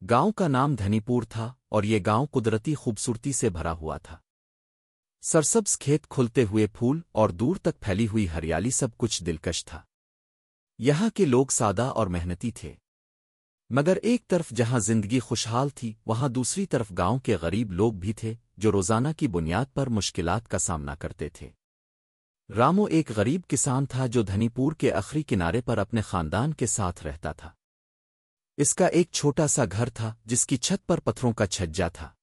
गांव का नाम धनीपुर था और ये गांव कुदरती खूबसूरती से भरा हुआ था। सरसब्ज खेत, खुलते हुए फूल और दूर तक फैली हुई हरियाली सब कुछ दिलकश था। यहाँ के लोग सादा और मेहनती थे, मगर एक तरफ जहाँ जिंदगी खुशहाल थी वहाँ दूसरी तरफ गांव के गरीब लोग भी थे जो रोजाना की बुनियाद पर मुश्किलात का सामना करते थे। रामू एक गरीब किसान था जो धनीपुर के आखिरी किनारे पर अपने खानदान के साथ रहता था। इसका एक छोटा सा घर था जिसकी छत पर पत्थरों का छज्जा था।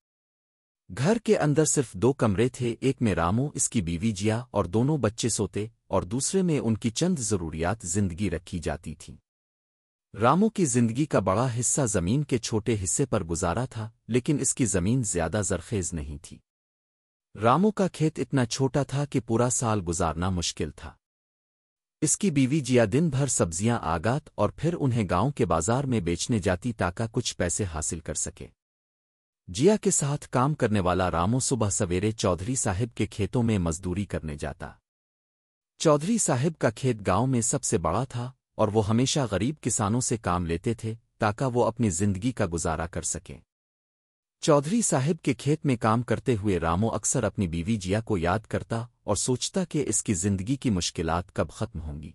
घर के अंदर सिर्फ 2 कमरे थे, एक में रामू, इसकी बीवी जिया और दोनों बच्चे सोते और दूसरे में उनकी चंद जरूरियात जिंदगी रखी जाती थीं। रामू की जिंदगी का बड़ा हिस्सा जमीन के छोटे हिस्से पर गुजारा था, लेकिन इसकी जमीन ज्यादा जरखेज नहीं थी। रामू का खेत इतना छोटा था कि पूरा साल गुजारना मुश्किल था। इसकी बीवी जिया दिन भर सब्जियां आगात और फिर उन्हें गांव के बाजार में बेचने जाती ताकि कुछ पैसे हासिल कर सके। जिया के साथ काम करने वाला रामू सुबह सवेरे चौधरी साहिब के खेतों में मजदूरी करने जाता। चौधरी साहिब का खेत गांव में सबसे बड़ा था और वो हमेशा गरीब किसानों से काम लेते थे ताकि वो अपनी जिंदगी का गुजारा कर सकें। चौधरी साहिब के खेत में काम करते हुए रामू अक्सर अपनी बीवी जिया को याद करता और सोचता कि इसकी जिंदगी की मुश्किलात कब खत्म होंगी।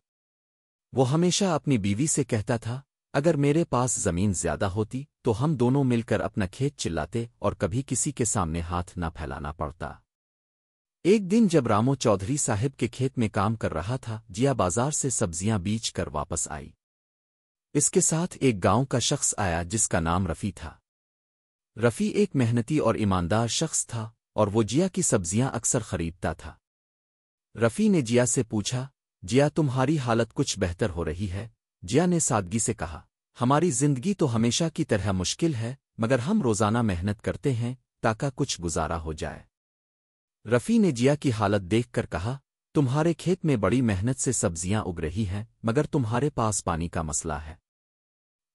वो हमेशा अपनी बीवी से कहता था, अगर मेरे पास जमीन ज्यादा होती तो हम दोनों मिलकर अपना खेत चिल्लाते और कभी किसी के सामने हाथ न फैलाना पड़ता। एक दिन जब रामू चौधरी साहिब के खेत में काम कर रहा था, जिया बाजार से सब्जियां बीच कर वापस आई। इसके साथ एक गांव का शख्स आया जिसका नाम रफी था। रफी एक मेहनती और ईमानदार शख्स था और वो जिया की सब्जियां अक्सर खरीदता था। रफी ने जिया से पूछा, जिया तुम्हारी हालत कुछ बेहतर हो रही है? जिया ने सादगी से कहा, हमारी जिंदगी तो हमेशा की तरह मुश्किल है, मगर हम रोजाना मेहनत करते हैं ताकि कुछ गुजारा हो जाए। रफी ने जिया की हालत देखकर कहा, तुम्हारे खेत में बड़ी मेहनत से सब्जियां उग रही हैं, मगर तुम्हारे पास पानी का मसला है।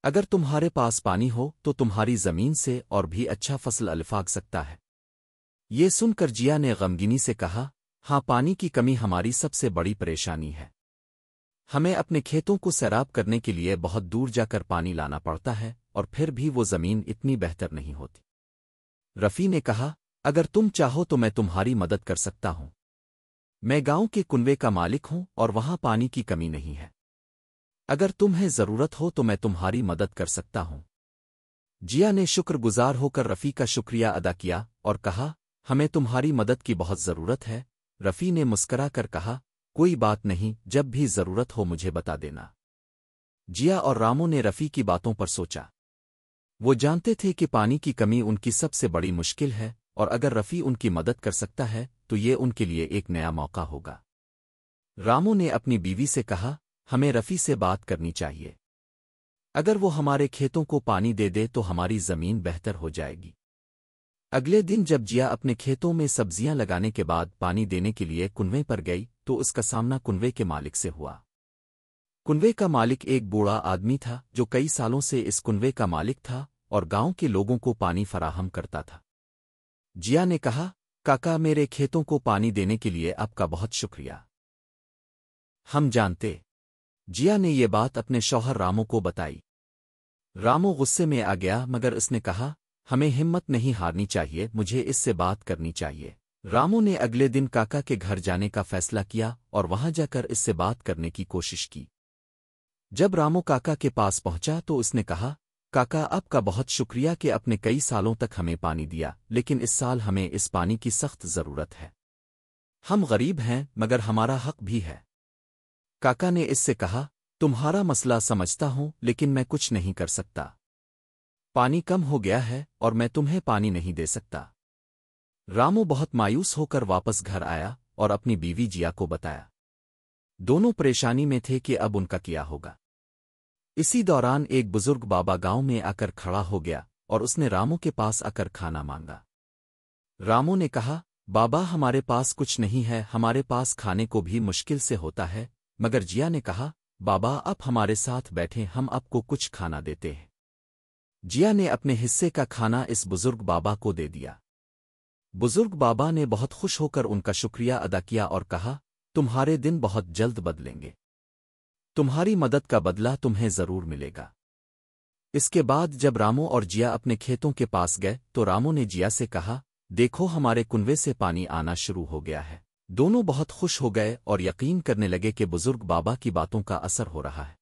अगर तुम्हारे पास पानी हो तो तुम्हारी जमीन से और भी अच्छा फसल अलिफाग सकता है। ये सुनकर जिया ने गमगीनी से कहा, हाँ, पानी की कमी हमारी सबसे बड़ी परेशानी है। हमें अपने खेतों को सैराब करने के लिए बहुत दूर जाकर पानी लाना पड़ता है और फिर भी वो जमीन इतनी बेहतर नहीं होती। रफी ने कहा, अगर तुम चाहो तो मैं तुम्हारी मदद कर सकता हूं। मैं गांव के कुनवे का मालिक हूं और वहां पानी की कमी नहीं है। अगर तुम्हें जरूरत हो तो मैं तुम्हारी मदद कर सकता हूं। जिया ने शुक्रगुजार होकर रफी का शुक्रिया अदा किया और कहा, हमें तुम्हारी मदद की बहुत जरूरत है। रफी ने मुस्करा कर कहा, कोई बात नहीं, जब भी जरूरत हो मुझे बता देना। जिया और रामू ने रफी की बातों पर सोचा। वो जानते थे कि पानी की कमी उनकी सबसे बड़ी मुश्किल है और अगर रफी उनकी मदद कर सकता है तो ये उनके लिए एक नया मौका होगा। रामू ने अपनी बीवी से कहा, हमें रफी से बात करनी चाहिए। अगर वो हमारे खेतों को पानी दे दे तो हमारी जमीन बेहतर हो जाएगी। अगले दिन जब जिया अपने खेतों में सब्जियां लगाने के बाद पानी देने के लिए कुनवे पर गई तो उसका सामना कुनवे के मालिक से हुआ। कुनवे का मालिक एक बूढ़ा आदमी था जो कई सालों से इस कुनवे का मालिक था और गांव के लोगों को पानी फराहम करता था। जिया ने कहा, काका, मेरे खेतों को पानी देने के लिए आपका बहुत शुक्रिया। हम जानते। जिया ने ये बात अपने शौहर रामू को बताई। रामू गुस्से में आ गया, मगर उसने कहा, हमें हिम्मत नहीं हारनी चाहिए, मुझे इससे बात करनी चाहिए। रामू ने अगले दिन काका के घर जाने का फैसला किया और वहां जाकर इससे बात करने की कोशिश की। जब रामू काका के पास पहुंचा तो उसने कहा, काका, आपका बहुत शुक्रिया कि आपने कई सालों तक हमें पानी दिया, लेकिन इस साल हमें इस पानी की सख्त जरूरत है। हम गरीब हैं मगर हमारा हक भी है। काका ने इससे कहा, तुम्हारा मसला समझता हूं, लेकिन मैं कुछ नहीं कर सकता। पानी कम हो गया है और मैं तुम्हें पानी नहीं दे सकता। रामू बहुत मायूस होकर वापस घर आया और अपनी बीवी जिया को बताया। दोनों परेशानी में थे कि अब उनका क्या होगा। इसी दौरान एक बुजुर्ग बाबा गांव में आकर खड़ा हो गया और उसने रामू के पास आकर खाना मांगा। रामू ने कहा, बाबा, हमारे पास कुछ नहीं है, हमारे पास खाने को भी मुश्किल से होता है। मगर जिया ने कहा, बाबा, आप हमारे साथ बैठे, हम आपको कुछ खाना देते हैं। जिया ने अपने हिस्से का खाना इस बुजुर्ग बाबा को दे दिया। बुजुर्ग बाबा ने बहुत खुश होकर उनका शुक्रिया अदा किया और कहा, तुम्हारे दिन बहुत जल्द बदलेंगे। तुम्हारी मदद का बदला तुम्हें जरूर मिलेगा। اس کے بعد جب رامو اور جیا اپنے کھیتوں کے پاس گئے تو رامو نے جیا سے کہا، دیکھو ہمارے کنویں سے پانی آنا شروع ہو گیا ہے۔ دونوں بہت خوش ہو گئے اور یقین کرنے لگے کہ بزرگ بابا کی باتوں کا اثر ہو رہا ہے۔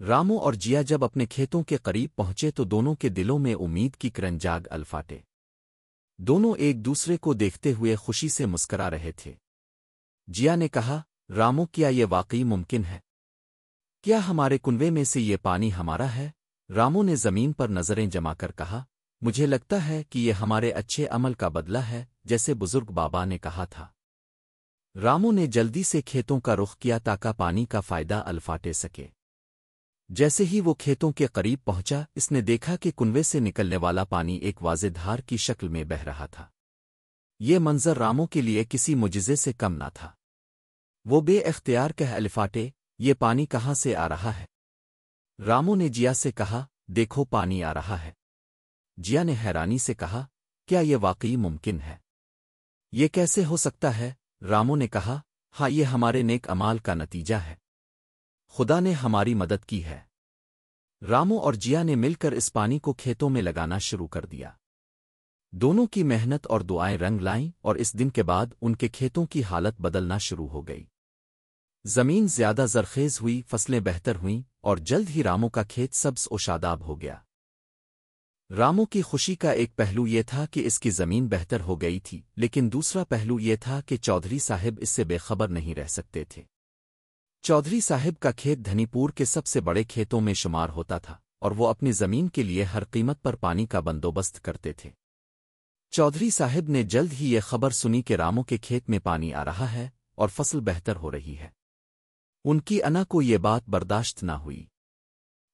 رامو اور جیا جب اپنے کھیتوں کے قریب پہنچے تو دونوں کے دلوں میں امید کی کرن جاگ الفاٹے۔ دونوں ایک دوسرے کو دیکھتے ہوئے خوشی سے مسکرا رہے تھے۔ جیا نے کہا، رامو کیا یہ واقعی ممکن ہے؟ کیا ہمارے کنویں میں سے یہ پانی ہمارا ہے؟ رامو نے زمین پر نظریں جما کر کہا، مجھے لگتا ہے کہ یہ ہمارے اچھے عمل کا بدلہ ہے، جیسے بزرگ بابا نے کہا تھا۔ رامو نے جلدی سے کھیتوں کا رخ کیا تاکہ پانی کا فائدہ الفاٹے سکے۔ جیسے ہی وہ کھیتوں کے قریب پہنچا اس نے دیکھا کہ کنویں سے نکلنے والا پانی ایک واضح دھار کی شکل میں بہہ رہا تھا۔ یہ منظر رامو کے لیے کسی معجزے سے کم نہ تھا۔ وہ بے اختیار کہہ الفاٹے، یہ پانی کہاں سے آ رہا ہے؟ رامو نے جیا سے کہا، دیکھو پانی آ رہا ہے۔ جیا نے حیرانی سے کہا، کیا یہ واقعی ممکن ہے؟ یہ کیسے ہو سکتا ہے؟ رامو نے کہا، ہاں یہ ہمارے نیک اعمال کا نتیجہ ہے۔ خدا نے ہماری مدد کی ہے۔ رامو اور جیا نے مل کر اس پانی کو کھیتوں میں لگانا شروع کر دیا۔ دونوں کی محنت اور دعائیں رنگ لائیں اور اس دن کے بعد ان کے کھیتوں کی حالت بدلنا شروع ہو گئی۔ زمین زیادہ زرخیز ہوئی، فصلیں بہتر ہوئیں اور جلد ہی رامو کا کھیت سبز و شاداب ہو گیا۔ رامو کی خوشی کا ایک پہلو یہ تھا کہ اس کی زمین بہتر ہو گئی تھی، لیکن دوسرا پہلو یہ تھا کہ چودھری صاحب اس سے بے خبر نہیں رہ سکتے تھے۔ چودھری صاحب کا کھیت دھنی پور کے سب سے بڑے کھیتوں میں شمار ہوتا تھا اور وہ اپنی زمین کے لیے ہر قیمت پر پانی کا بندوبست کرتے تھے۔ چودھری صاحب نے جلد ہی یہ خبر سنی کہ رامو کے کھیت میں پانی آ رہا ہے اور فصل بہتر ہو رہی ہے۔ ان کی انا کو یہ بات برداشت نہ ہوئی۔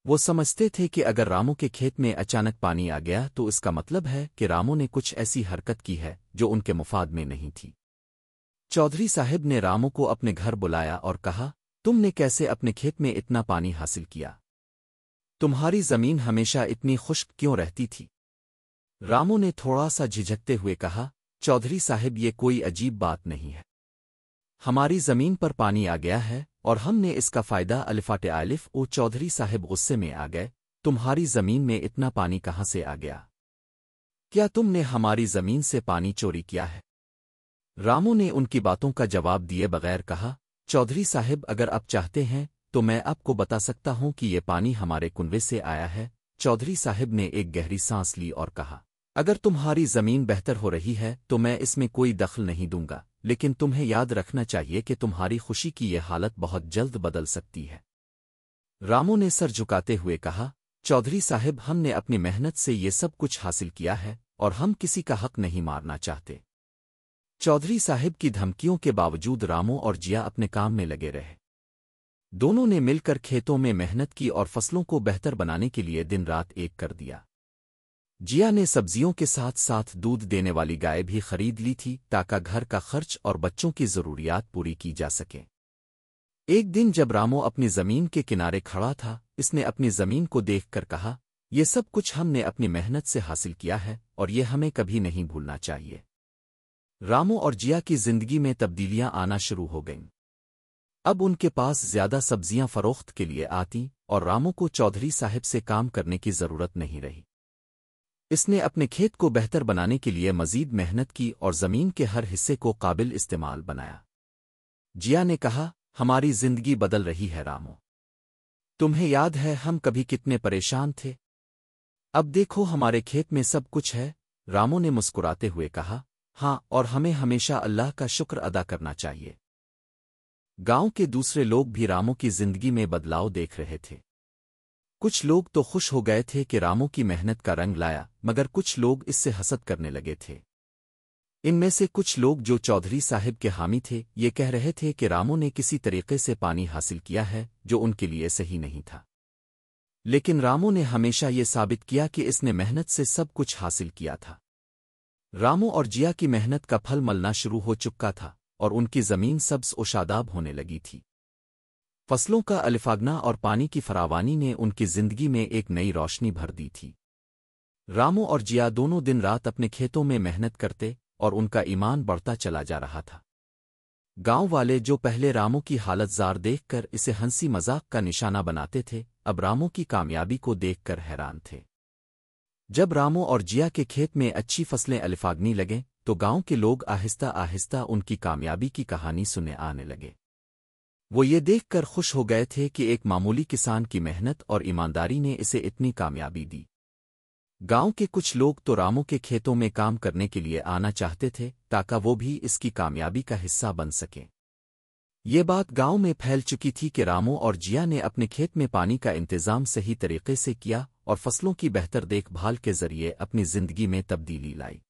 وہ سمجھتے تھے کہ اگر رامو کے کھیت میں اچانک پانی آ گیا تو اس کا مطلب ہے کہ رامو نے کچھ ایسی حرکت کی ہے جو ان کے مفاد میں نہیں تھی۔ چودھری صاحب نے رامو کو اپنے گھر بلایا اور کہا، تم نے کیسے اپنے کھیت میں اتنا پانی حاصل کیا؟ تمہاری زمین ہمیشہ اتنی خشک کیوں رہتی تھی؟ رامو نے تھوڑا سا جھجکتے ہوئے کہا، چودھری صاحب یہ کوئی عجیب بات نہیں ہے۔ ہماری زمین پر پانی آ گیا ہے اور ہم نے اس کا فائدہ الفاٹے آلف او چودھری صاحب غصے میں آ گئے، تمہاری زمین میں اتنا پانی کہاں سے آ گیا؟ کیا تم نے ہماری زمین سے پانی چوری کیا ہے؟ رامو نے ان کی باتوں کا جواب دیے بغیر کہا، چودھری صاحب اگر آپ چاہتے ہیں تو میں آپ کو بتا سکتا ہوں کہ یہ پانی ہمارے کنویں سے آیا ہے۔ چودھری صاحب نے ایک گہری سانس لی اور کہا، اگر تمہاری زمین بہتر ہو رہی ہے تو میں اس میں کوئی دخل نہیں دوں گا، لیکن تمہیں یاد رکھنا چاہیے کہ تمہاری خوشی کی یہ حالت بہت جلد بدل سکتی ہے۔ رامو نے سر جھکاتے ہوئے کہا، چودھری صاحب ہم نے اپنی محنت سے یہ سب کچھ حاصل کیا ہے اور ہم کسی کا حق نہیں مارنا چاہتے۔ چودھری صاحب کی دھمکیوں کے باوجود رامو اور جیا اپنے کام میں لگے رہے۔ دونوں نے مل کر کھیتوں میں محنت کی اور فصلوں کو بہتر بنانے کے لیے دن رات ایک کر دیا۔ جیا نے سبزیوں کے ساتھ ساتھ دودھ دینے والی گائے بھی خرید لی تھی تاکہ گھر کا خرچ اور بچوں کی ضروریات پوری کی جا سکیں۔ ایک دن جب رامو اپنی زمین کے کنارے کھڑا تھا اس نے اپنی زمین کو دیکھ کر کہا، یہ سب کچھ ہم نے اپنی محنت سے حاصل کیا ہے اور یہ ہمیں کبھی نہیں بھولنا چاہیے۔ رامو اور جیا کی زندگی میں تبدیلیاں آنا شروع ہو گئیں۔ اب ان کے پاس زیادہ سبزیاں فروخت کے لیے آتیں اور رامو کو چودھری صاحب سے کام کرنے کی ضرورت نہیں رہی۔ اس نے اپنے کھیت کو بہتر بنانے کے لیے مزید محنت کی اور زمین کے ہر حصے کو قابل استعمال بنایا۔ جیا نے کہا، ہماری زندگی بدل رہی ہے رامو۔ تمہیں یاد ہے ہم کبھی کتنے پریشان تھے؟ اب دیکھو ہمارے کھیت میں سب کچھ ہے۔ رامو نے مسکراتے ہوئے کہا، ہاں اور ہمیں ہمیشہ اللہ کا شکر ادا کرنا چاہیے۔ گاؤں کے دوسرے لوگ بھی رامو کی زندگی میں بدلاؤ دیکھ رہے تھے۔ کچھ لوگ تو خوش ہو گئے تھے کہ رامو کی محنت کا رنگ لایا، مگر کچھ لوگ اس سے حسد کرنے لگے تھے۔ ان میں سے کچھ لوگ جو چودھری صاحب کے حامی تھے یہ کہہ رہے تھے کہ رامو نے کسی طریقے سے پانی حاصل کیا ہے جو ان کے لیے صحیح نہیں تھا۔ لیکن رامو نے ہمیشہ یہ ثابت کیا کہ اس نے محنت سے سب کچھ حاصل کیا تھا۔ رامو اور جیا کی محنت کا پھل ملنا شروع ہو چکا تھا اور ان کی زمین سبز و شاداب ہونے لگی تھی۔ فصلوں کا الفاگنا اور پانی کی فراوانی نے ان کی زندگی میں ایک نئی روشنی بھر دی تھی۔ رامو اور جیا دونوں دن رات اپنے کھیتوں میں محنت کرتے اور ان کا ایمان بڑھتا چلا جا رہا تھا۔ گاؤں والے جو پہلے رامو کی حالت زار دیکھ کر اسے ہنسی مذاق کا نشانہ بناتے تھے अब रामू की कामयाबी को देखकर हैरान थे। जब रामू और जिया के खेत में अच्छी फसलें अलिफागनी लगें तो गांव के लोग आहिस्ता आहिस्ता उनकी कामयाबी की कहानी सुनने आने लगे। वो ये देखकर खुश हो गए थे कि एक मामूली किसान की मेहनत और ईमानदारी ने इसे इतनी कामयाबी दी। गांव के कुछ लोग तो रामू के खेतों में काम करने के लिए आना चाहते थे ताकि वो भी इसकी कामयाबी का हिस्सा बन सकें। ये बात गांव में फैल चुकी थी कि रामू और जिया ने अपने खेत में पानी का इंतजाम सही तरीके से किया और फसलों की बेहतर देखभाल के जरिए अपनी जिंदगी में तब्दीली लाई।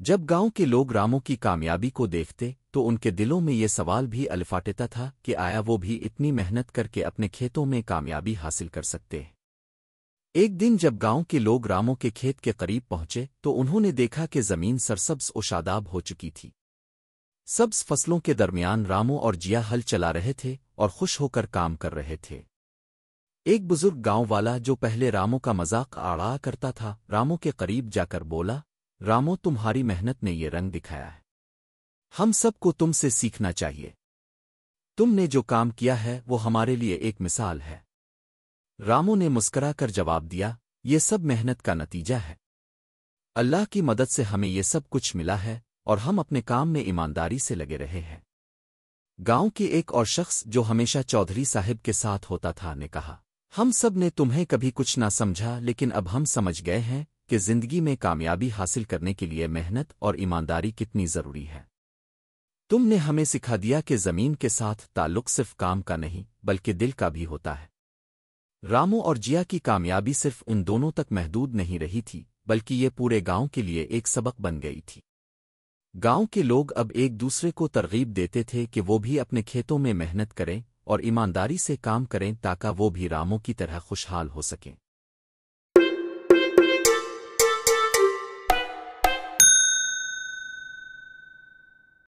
जब गांव के लोग रामू की कामयाबी को देखते तो उनके दिलों में ये सवाल भी अलिफाटेता था कि आया वो भी इतनी मेहनत करके अपने खेतों में कामयाबी हासिल कर सकते हैं। एक दिन जब गांव के लोग रामू के खेत के करीब पहुंचे तो उन्होंने देखा कि जमीन सरसब्ज और शादाब हो चुकी थी। सब्ज फसलों के दरमियान रामू और जिया हल चला रहे थे और खुश होकर काम कर रहे थे। एक बुजुर्ग गांव वाला जो पहले रामू का मजाक आड़ा करता था, रामू के करीब जाकर बोला, रामू, तुम्हारी मेहनत ने ये रंग दिखाया है। हम सबको तुमसे सीखना चाहिए। तुमने जो काम किया है वो हमारे लिए एक मिसाल है। रामू ने मुस्करा कर जवाब दिया, ये सब मेहनत का नतीजा है। अल्लाह की मदद से हमें ये सब कुछ मिला है और हम अपने काम में ईमानदारी से लगे रहे हैं। गांव के एक और शख्स जो हमेशा चौधरी साहिब के साथ होता था ने कहा, हम सब ने तुम्हें कभी कुछ ना समझा, लेकिन अब हम समझ गए हैं कि जिंदगी में कामयाबी हासिल करने के लिए मेहनत और ईमानदारी कितनी जरूरी है। तुमने हमें सिखा दिया कि जमीन के साथ ताल्लुक सिर्फ काम का नहीं बल्कि दिल का भी होता है। रामू और जिया की कामयाबी सिर्फ उन दोनों तक महदूद नहीं रही थी बल्कि ये पूरे गांव के लिए एक सबक बन गई थी। गांव के लोग अब एक दूसरे को तरगीब देते थे कि वो भी अपने खेतों में मेहनत करें और ईमानदारी से काम करें ताकि वो भी रामू की तरह खुशहाल हो सकें।